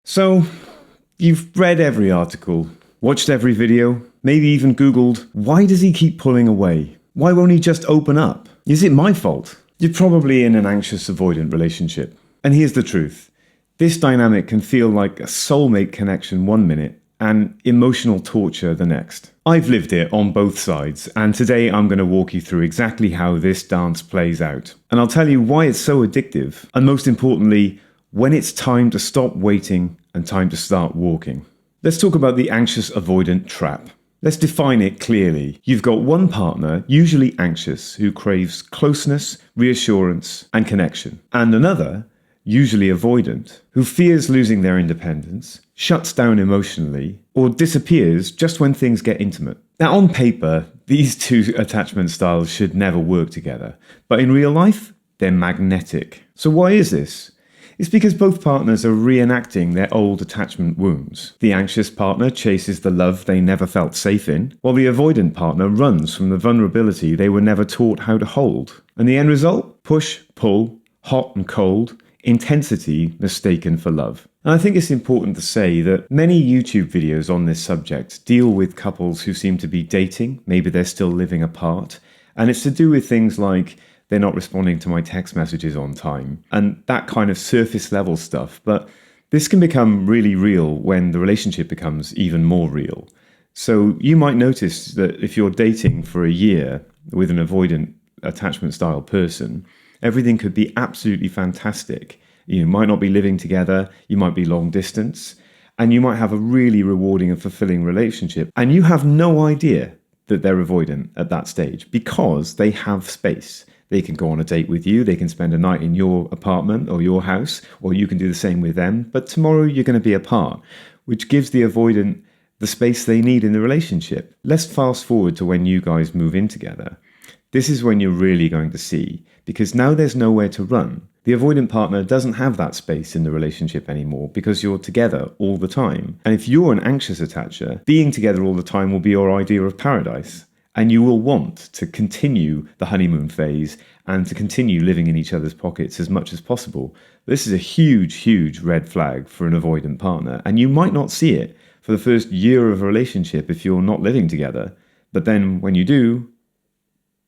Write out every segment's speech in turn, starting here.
So, you've read every article, watched every video, maybe even Googled, why does he keep pulling away? Why won't he just open up? Is it my fault? You're probably in an anxious-avoidant relationship. And here's the truth. This dynamic can feel like a soulmate connection one minute and emotional torture the next. I've lived it on both sides, and today I'm going to walk you through exactly how this dance plays out. And I'll tell you why it's so addictive, and most importantly, when it's time to stop waiting and time to start walking. Let's talk about the anxious-avoidant trap. Let's define it clearly. You've got one partner, usually anxious, who craves closeness, reassurance, and connection, and another, usually avoidant, who fears losing their independence, shuts down emotionally, or disappears just when things get intimate. Now, on paper, these two attachment styles should never work together, but in real life, they're magnetic. So why is this? It's because both partners are reenacting their old attachment wounds. The anxious partner chases the love they never felt safe in, while the avoidant partner runs from the vulnerability they were never taught how to hold. And the end result? Push, pull, hot and cold, intensity mistaken for love. And I think it's important to say that many YouTube videos on this subject deal with couples who seem to be dating, maybe they're still living apart, and it's to do with things like they're not responding to my text messages on time, and that kind of surface level stuff. But this can become really real when the relationship becomes even more real. So you might notice that if you're dating for a year with an avoidant attachment style person, everything could be absolutely fantastic. You might not be living together, you might be long distance, and you might have a really rewarding and fulfilling relationship, and you have no idea that they're avoidant at that stage because they have space. They can go on a date with you, they can spend a night in your apartment or your house, or you can do the same with them, but tomorrow you're going to be apart, which gives the avoidant the space they need in the relationship. Let's fast forward to when you guys move in together. This is when you're really going to see, because now there's nowhere to run. The avoidant partner doesn't have that space in the relationship anymore because you're together all the time. And if you're an anxious attacher, being together all the time will be your idea of paradise. And you will want to continue the honeymoon phase and to continue living in each other's pockets as much as possible. This is a huge, huge red flag for an avoidant partner. And you might not see it for the first year of a relationship if you're not living together. But then when you do,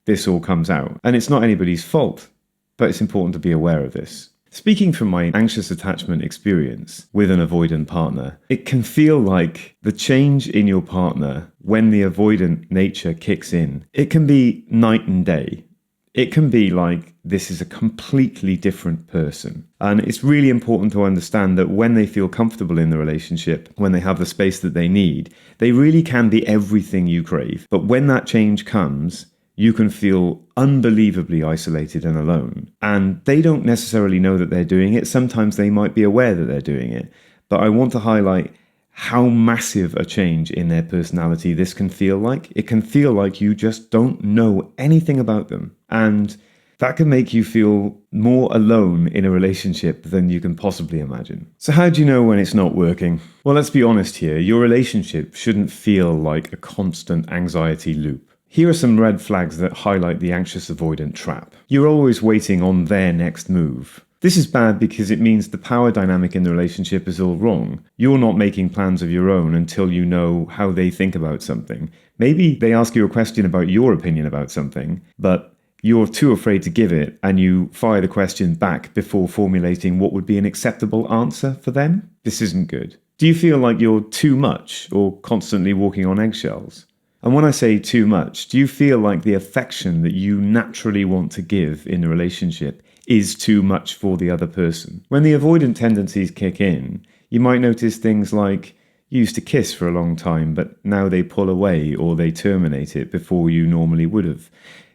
this all comes out. And it's not anybody's fault, but it's important to be aware of this. Speaking from my anxious attachment experience with an avoidant partner, it can feel like the change in your partner when the avoidant nature kicks in, it can be night and day. It can be like this is a completely different person. And it's really important to understand that when they feel comfortable in the relationship, when they have the space that they need, they really can be everything you crave. But when that change comes, you can feel unbelievably isolated and alone. And they don't necessarily know that they're doing it. Sometimes they might be aware that they're doing it. But I want to highlight how massive a change in their personality this can feel like. It can feel like you just don't know anything about them. And that can make you feel more alone in a relationship than you can possibly imagine. So how do you know when it's not working? Well, let's be honest here. Your relationship shouldn't feel like a constant anxiety loop. Here are some red flags that highlight the anxious-avoidant trap. You're always waiting on their next move. This is bad because it means the power dynamic in the relationship is all wrong. You're not making plans of your own until you know how they think about something. Maybe they ask you a question about your opinion about something, but you're too afraid to give it and you fire the question back before formulating what would be an acceptable answer for them. This isn't good. Do you feel like you're too much or constantly walking on eggshells? And when I say too much, do you feel like the affection that you naturally want to give in a relationship is too much for the other person? When the avoidant tendencies kick in, you might notice things like you used to kiss for a long time, but now they pull away or they terminate it before you normally would have.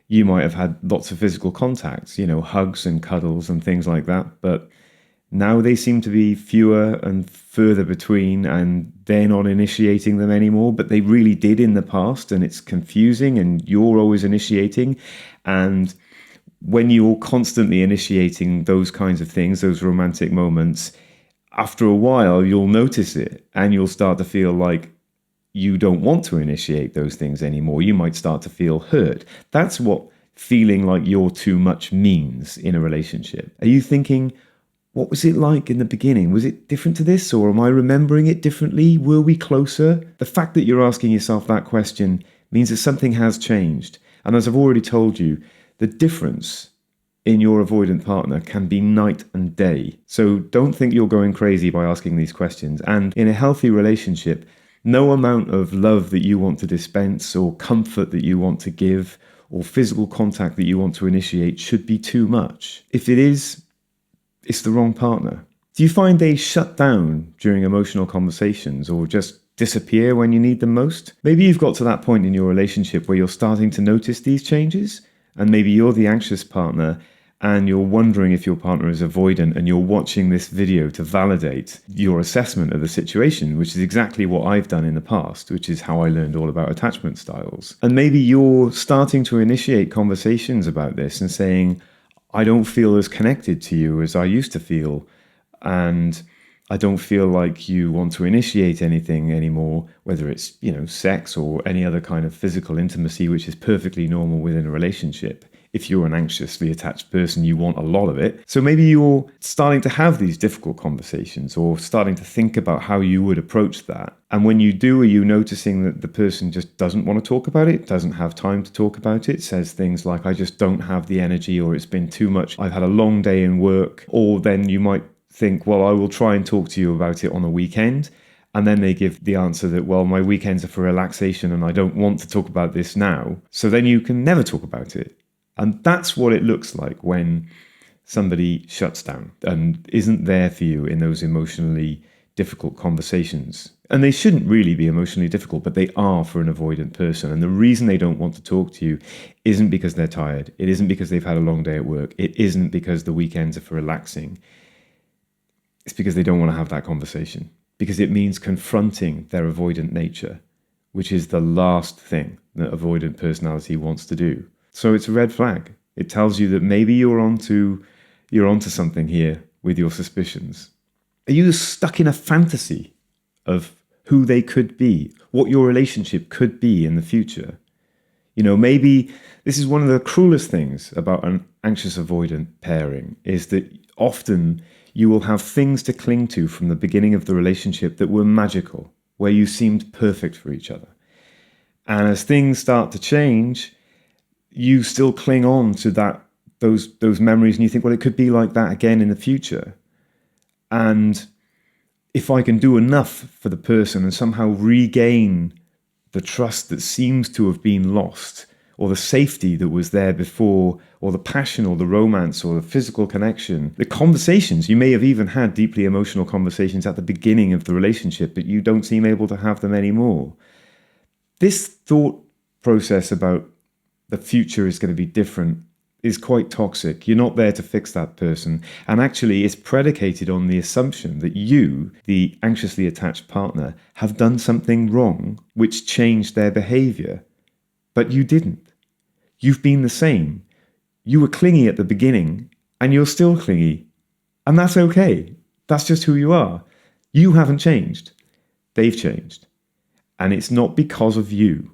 You might have had lots of physical contacts, hugs and cuddles and things like that, but now they seem to be fewer and further between and they're not initiating them anymore, but they really did in the past and it's confusing and you're always initiating. And when you're constantly initiating those kinds of things, those romantic moments, after a while you'll notice it and you'll start to feel like you don't want to initiate those things anymore. You might start to feel hurt. That's what feeling like you're too much means in a relationship. Are you thinking, What was it like in the beginning? Was it different to this, or am I remembering it differently? Were we closer? The fact that you're asking yourself that question means that something has changed. And as I've already told you, the difference in your avoidant partner can be night and day. So don't think you're going crazy by asking these questions. And in a healthy relationship, no amount of love that you want to dispense or comfort that you want to give or physical contact that you want to initiate should be too much. If it is, it's the wrong partner. Do you find they shut down during emotional conversations or just disappear when you need them most? Maybe you've got to that point in your relationship where you're starting to notice these changes, and maybe you're the anxious partner and you're wondering if your partner is avoidant, and you're watching this video to validate your assessment of the situation, which is exactly what I've done in the past, which is how I learned all about attachment styles. And maybe you're starting to initiate conversations about this and saying, I don't feel as connected to you as I used to feel, and I don't feel like you want to initiate anything anymore, whether it's, sex or any other kind of physical intimacy, which is perfectly normal within a relationship. If you're an anxiously attached person, you want a lot of it. So maybe you're starting to have these difficult conversations or starting to think about how you would approach that. And when you do, are you noticing that the person just doesn't want to talk about it, doesn't have time to talk about it, says things like, I just don't have the energy, or it's been too much, I've had a long day in work? Or then you might think, well, I will try and talk to you about it on a weekend. And then they give the answer that, well, my weekends are for relaxation and I don't want to talk about this now. So then you can never talk about it. And that's what it looks like when somebody shuts down and isn't there for you in those emotionally difficult conversations. And they shouldn't really be emotionally difficult, but they are for an avoidant person. And the reason they don't want to talk to you isn't because they're tired. It isn't because they've had a long day at work. It isn't because the weekends are for relaxing. It's because they don't want to have that conversation, because it means confronting their avoidant nature, which is the last thing that avoidant personality wants to do. So it's a red flag. It tells you that maybe you're onto something here with your suspicions. Are you stuck in a fantasy of who they could be, what your relationship could be in the future? Maybe this is one of the cruelest things about an anxious-avoidant pairing, is that often you will have things to cling to from the beginning of the relationship that were magical, where you seemed perfect for each other. And as things start to change, you still cling on to those memories, and you think, well, it could be like that again in the future. And if I can do enough for the person and somehow regain the trust that seems to have been lost, or the safety that was there before, or the passion or the romance or the physical connection, the conversations, you may have even had deeply emotional conversations at the beginning of the relationship, but you don't seem able to have them anymore. This thought process about the future is going to be different is quite toxic. You're not there to fix that person. And actually, it's predicated on the assumption that you, the anxiously attached partner, have done something wrong which changed their behavior. But you didn't. You've been the same. You were clingy at the beginning, and you're still clingy. And that's okay. That's just who you are. You haven't changed. They've changed. And it's not because of you.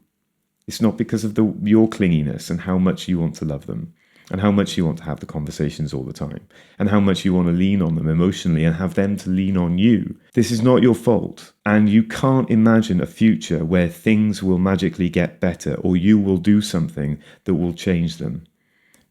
It's not because of your clinginess and how much you want to love them, and how much you want to have the conversations all the time, and how much you want to lean on them emotionally and have them to lean on you. This is not your fault. And you can't imagine a future where things will magically get better, or you will do something that will change them.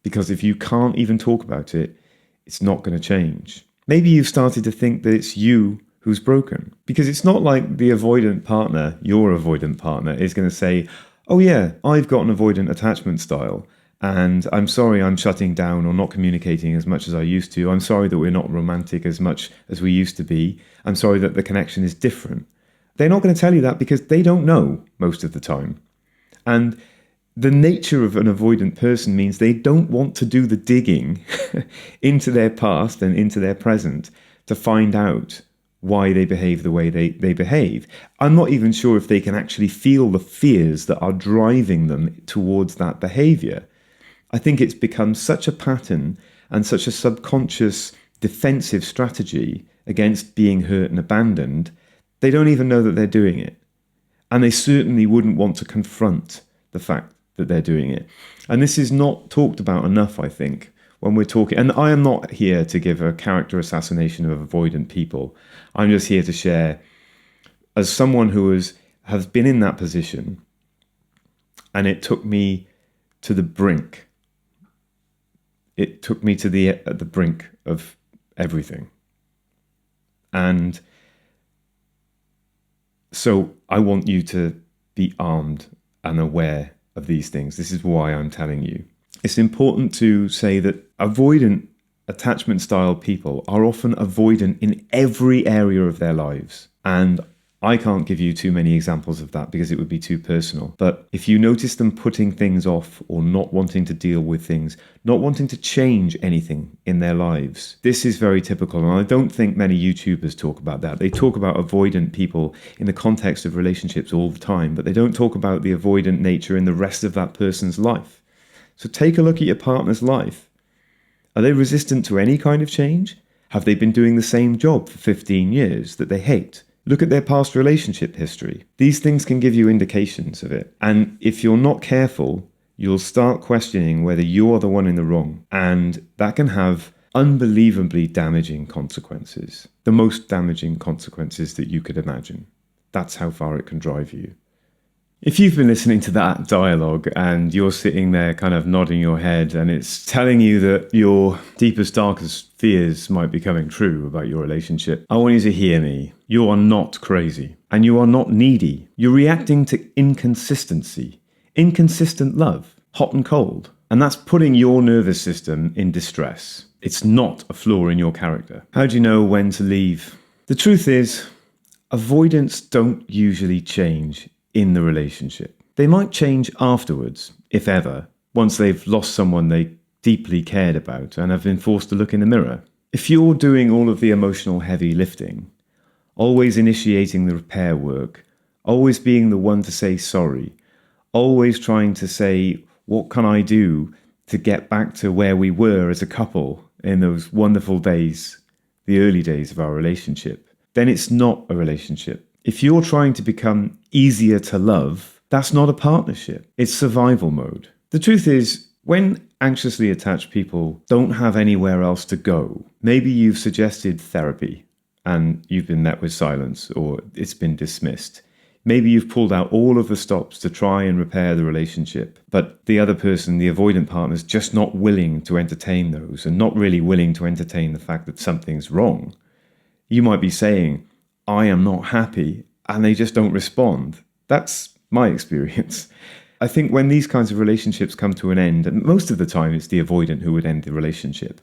Because if you can't even talk about it, it's not going to change. Maybe you've started to think that it's you who's broken. Because it's not like the avoidant partner, your avoidant partner, is going to say, oh yeah, I've got an avoidant attachment style, and I'm sorry I'm shutting down or not communicating as much as I used to. I'm sorry that we're not romantic as much as we used to be. I'm sorry that the connection is different. They're not going to tell you that because they don't know most of the time. And the nature of an avoidant person means they don't want to do the digging into their past and into their present to find out why they behave the way they behave. I'm not even sure if they can actually feel the fears that are driving them towards that behavior. I think it's become such a pattern and such a subconscious defensive strategy against being hurt and abandoned, they don't even know that they're doing it. And they certainly wouldn't want to confront the fact that they're doing it. And this is not talked about enough, I think, when we're talking, and I am not here to give a character assassination of avoidant people. I'm just here to share, as someone who has been in that position, and it took me to the brink. It took me to the brink of everything. And so I want you to be armed and aware of these things. This is why I'm telling you. It's important to say that avoidant attachment style people are often avoidant in every area of their lives. And I can't give you too many examples of that because it would be too personal. But if you notice them putting things off or not wanting to deal with things, not wanting to change anything in their lives, this is very typical. And I don't think many YouTubers talk about that. They talk about avoidant people in the context of relationships all the time, but they don't talk about the avoidant nature in the rest of that person's life. So take a look at your partner's life. Are they resistant to any kind of change? Have they been doing the same job for 15 years that they hate? Look at their past relationship history. These things can give you indications of it. And if you're not careful, you'll start questioning whether you're the one in the wrong. And that can have unbelievably damaging consequences. The most damaging consequences that you could imagine. That's how far it can drive you. If you've been listening to that dialogue and you're sitting there kind of nodding your head and it's telling you that your deepest, darkest fears might be coming true about your relationship, I want you to hear me. You are not crazy and you are not needy. You're reacting to inconsistency, inconsistent love, hot and cold. And that's putting your nervous system in distress. It's not a flaw in your character. How do you know when to leave? The truth is, avoidants don't usually change in the relationship. They might change afterwards, if ever, once they've lost someone they deeply cared about and have been forced to look in the mirror. If you're doing all of the emotional heavy lifting, always initiating the repair work, always being the one to say sorry, always trying to say, what can I do to get back to where we were as a couple in those wonderful days, the early days of our relationship, then it's not a relationship. If you're trying to become easier to love, that's not a partnership. It's survival mode. The truth is, when anxiously attached people don't have anywhere else to go, maybe you've suggested therapy and you've been met with silence or it's been dismissed. Maybe you've pulled out all of the stops to try and repair the relationship, but the other person, the avoidant partner, is just not willing to entertain those and not really willing to entertain the fact that something's wrong. You might be saying, I am not happy, and they just don't respond. That's my experience. I think when these kinds of relationships come to an end, and most of the time it's the avoidant who would end the relationship.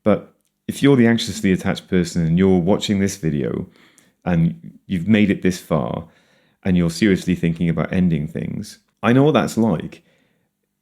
But if you're the anxiously attached person and you're watching this video and you've made it this far and you're seriously thinking about ending things, I know what that's like.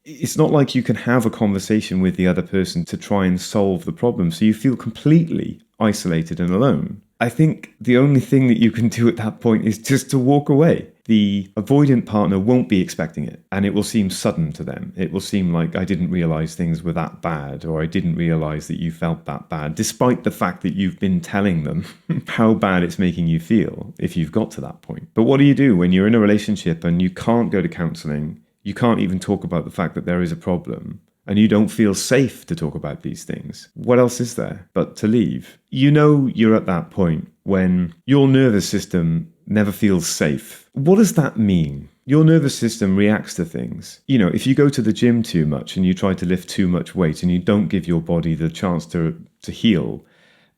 It's not like you can have a conversation with the other person to try and solve the problem, so you feel completely isolated and alone. I think the only thing that you can do at that point is just to walk away. The avoidant partner won't be expecting it, and it will seem sudden to them. It will seem like, I didn't realize things were that bad, or I didn't realize that you felt that bad, despite the fact that you've been telling them how bad it's making you feel if you've got to that point. But what do you do when you're in a relationship and you can't go to counseling? You can't even talk about the fact that there is a problem, and you don't feel safe to talk about these things. What else is there but to leave? You know you're at that point when your nervous system never feels safe. What does that mean? Your nervous system reacts to things. You know, if you go to the gym too much and you try to lift too much weight and you don't give your body the chance to heal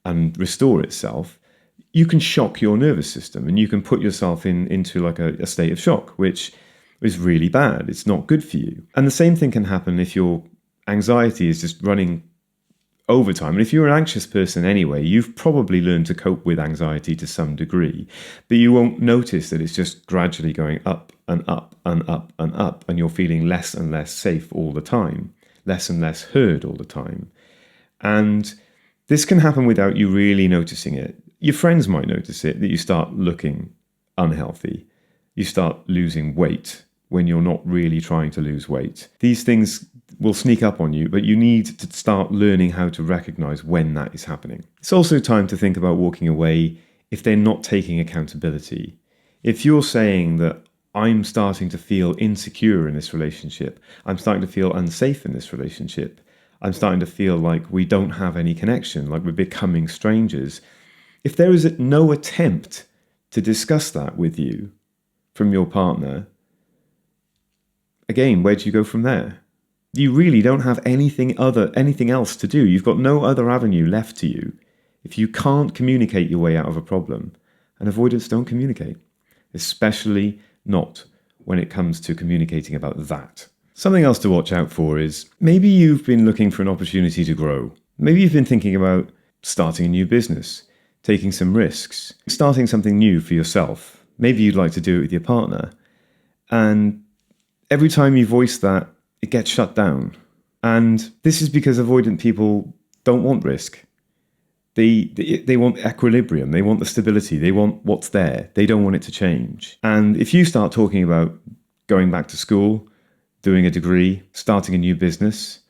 and restore itself, you can shock your nervous system and you can put yourself into like a state of shock, which is really bad. It's not good for you. And the same thing can happen if your anxiety is just running overtime. And if you're an anxious person anyway, you've probably learned to cope with anxiety to some degree, but you won't notice that it's just gradually going up and up and up and up, and you're feeling less and less safe all the time, less and less heard all the time. And this can happen without you really noticing it. Your friends might notice it, that you start looking unhealthy. You start losing weight when you're not really trying to lose weight. These things will sneak up on you, but you need to start learning how to recognize when that is happening. It's also time to think about walking away if they're not taking accountability. If you're saying that I'm starting to feel insecure in this relationship, I'm starting to feel unsafe in this relationship, I'm starting to feel like we don't have any connection, like we're becoming strangers. If there is no attempt to discuss that with you from your partner, again, where do you go from there? You really don't have anything else to do. You've got no other avenue left to you if you can't communicate your way out of a problem. And avoidants don't communicate, especially not when it comes to communicating about that. Something else to watch out for is maybe you've been looking for an opportunity to grow. Maybe you've been thinking about starting a new business, taking some risks, starting something new for yourself. Maybe you'd like to do it with your partner. And every time you voice that, it gets shut down. And this is because avoidant people don't want risk. They want equilibrium. They want the stability. They want what's there. They don't want it to change. And if you start talking about going back to school, doing a degree, starting a new business,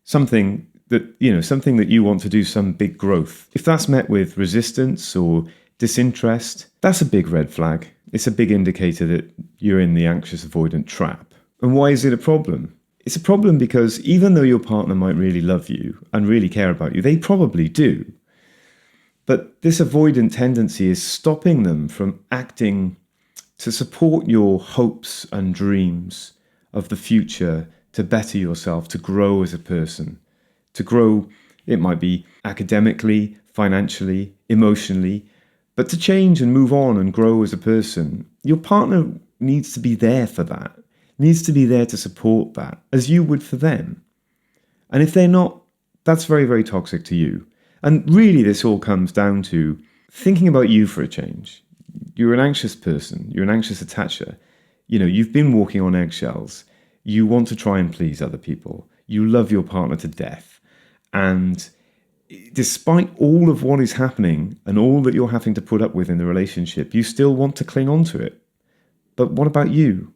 something that you want to do, some big growth, if that's met with resistance or disinterest, that's a big red flag. It's a big indicator that you're in the anxious avoidant trap. And why is it a problem? It's a problem because even though your partner might really love you and really care about you, they probably do. But this avoidant tendency is stopping them from acting to support your hopes and dreams of the future, to better yourself, to grow as a person, to grow, it might be academically, financially, emotionally, but to change and move on and grow as a person. Your partner needs to be there for that, needs to be there to support that, as you would for them. And if they're not, that's very, very toxic to you. And really, this all comes down to thinking about you for a change. You're an anxious person. You're an anxious attacher. You've been walking on eggshells. You want to try and please other people. You love your partner to death. And despite all of what is happening and all that you're having to put up with in the relationship, you still want to cling on to it. But what about you?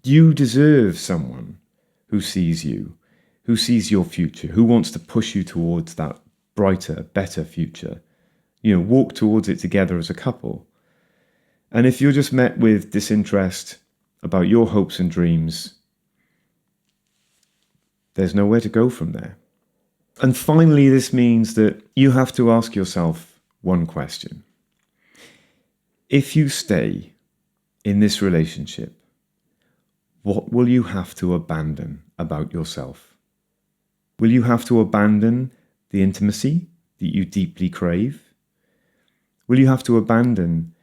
You deserve someone who sees you, who sees your future, who wants to push you towards that brighter, better future. Walk towards it together as a couple. And if you're just met with disinterest about your hopes and dreams, there's nowhere to go from there. And finally, this means that you have to ask yourself one question. If you stay in this relationship, what will you have to abandon about yourself? Will you have to abandon the intimacy that you deeply crave? Will you have to abandon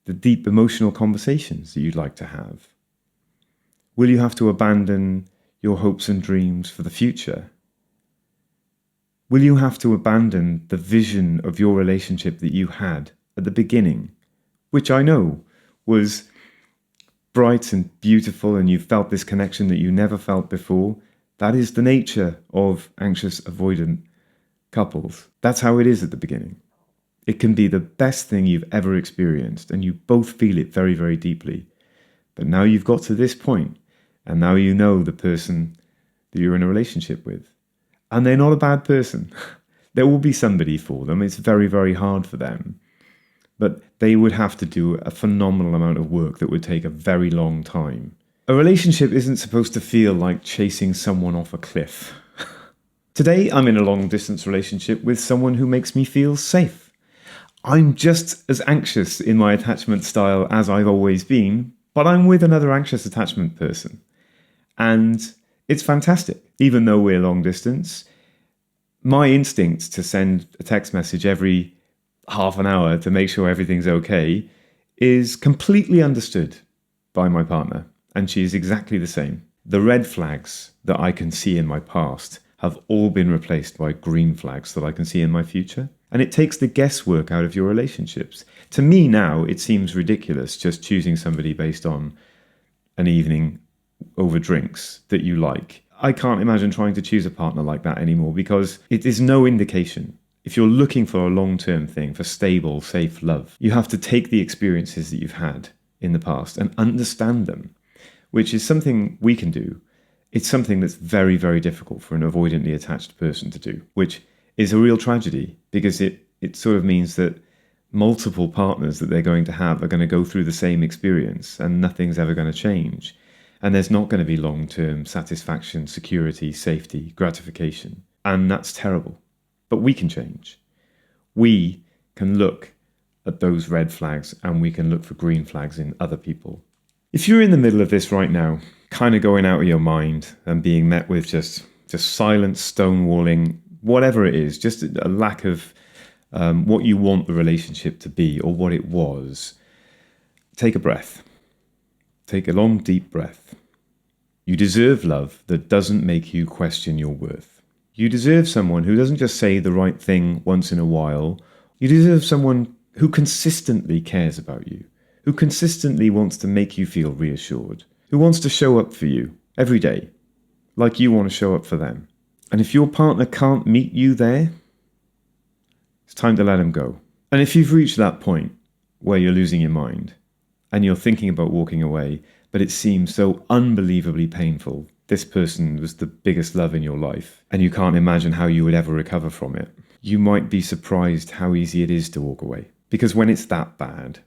the deep emotional conversations that you'd like to have? Will you have to abandon your hopes and dreams for the future? Will you have to abandon the vision of your relationship that you had at the beginning, which I know was bright and beautiful, and you felt this connection that you never felt before? That is the nature of anxious avoidant couples. That's how it is at the beginning. It can be the best thing you've ever experienced, and you both feel it very, very deeply. But now you've got to this point, and now you know the person that you're in a relationship with. And they're not a bad person. There will be somebody for them. It's very, very hard for them. But they would have to do a phenomenal amount of work that would take a very long time. A relationship isn't supposed to feel like chasing someone off a cliff. Today, I'm in a long-distance relationship with someone who makes me feel safe. I'm just as anxious in my attachment style as I've always been, but I'm with another anxious attachment person. And it's fantastic. Even though we're long distance, my instinct to send a text message every half an hour to make sure everything's okay is completely understood by my partner. And she is exactly the same. The red flags that I can see in my past have all been replaced by green flags that I can see in my future. And it takes the guesswork out of your relationships. To me now, it seems ridiculous just choosing somebody based on an evening over drinks that you like. I can't imagine trying to choose a partner like that anymore, because it is no indication. If you're looking for a long-term thing, for stable, safe love, you have to take the experiences that you've had in the past and understand them, which is something we can do. It's something that's very, very difficult for an avoidantly attached person to do, which is a real tragedy, because it sort of means that multiple partners that they're going to have are going to go through the same experience and nothing's ever going to change. And there's not going to be long-term satisfaction, security, safety, gratification. And that's terrible. But we can change. We can look at those red flags and we can look for green flags in other people. If you're in the middle of this right now, kind of going out of your mind and being met with just silence, stonewalling, whatever it is, just a lack of what you want the relationship to be or what it was, take a breath. Take a long, deep breath. You deserve love that doesn't make you question your worth. You deserve someone who doesn't just say the right thing once in a while. You deserve someone who consistently cares about you, who consistently wants to make you feel reassured, who wants to show up for you every day, like you want to show up for them. And if your partner can't meet you there, it's time to let him go. And if you've reached that point where you're losing your mind and you're thinking about walking away, but it seems so unbelievably painful, this person was the biggest love in your life, and you can't imagine how you would ever recover from it, you might be surprised how easy it is to walk away. Because when it's that bad,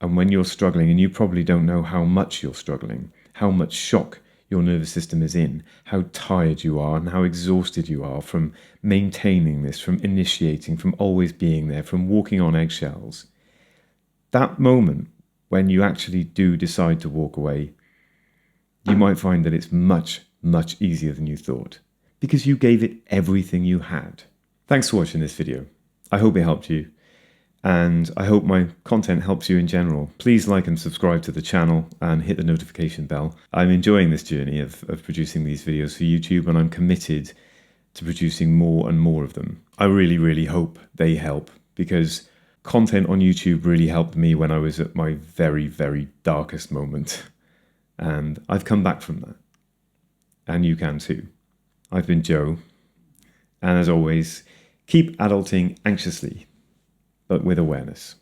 and when you're struggling, and you probably don't know how much you're struggling, how much shock your nervous system is in, how tired you are and how exhausted you are from maintaining this, from initiating, from always being there, from walking on eggshells, that moment when you actually do decide to walk away, you might find that it's much, much easier than you thought, because you gave it everything you had. Thanks for watching this video. I hope it helped you, and I hope my content helps you in general. Please like and subscribe to the channel and hit the notification bell. I'm enjoying this journey of producing these videos for YouTube, and I'm committed to producing more and more of them. I really, really hope they help, because content on YouTube really helped me when I was at my very, very darkest moment. And I've come back from that. And you can too. I've been Joe. And as always, keep adulting anxiously, but with awareness.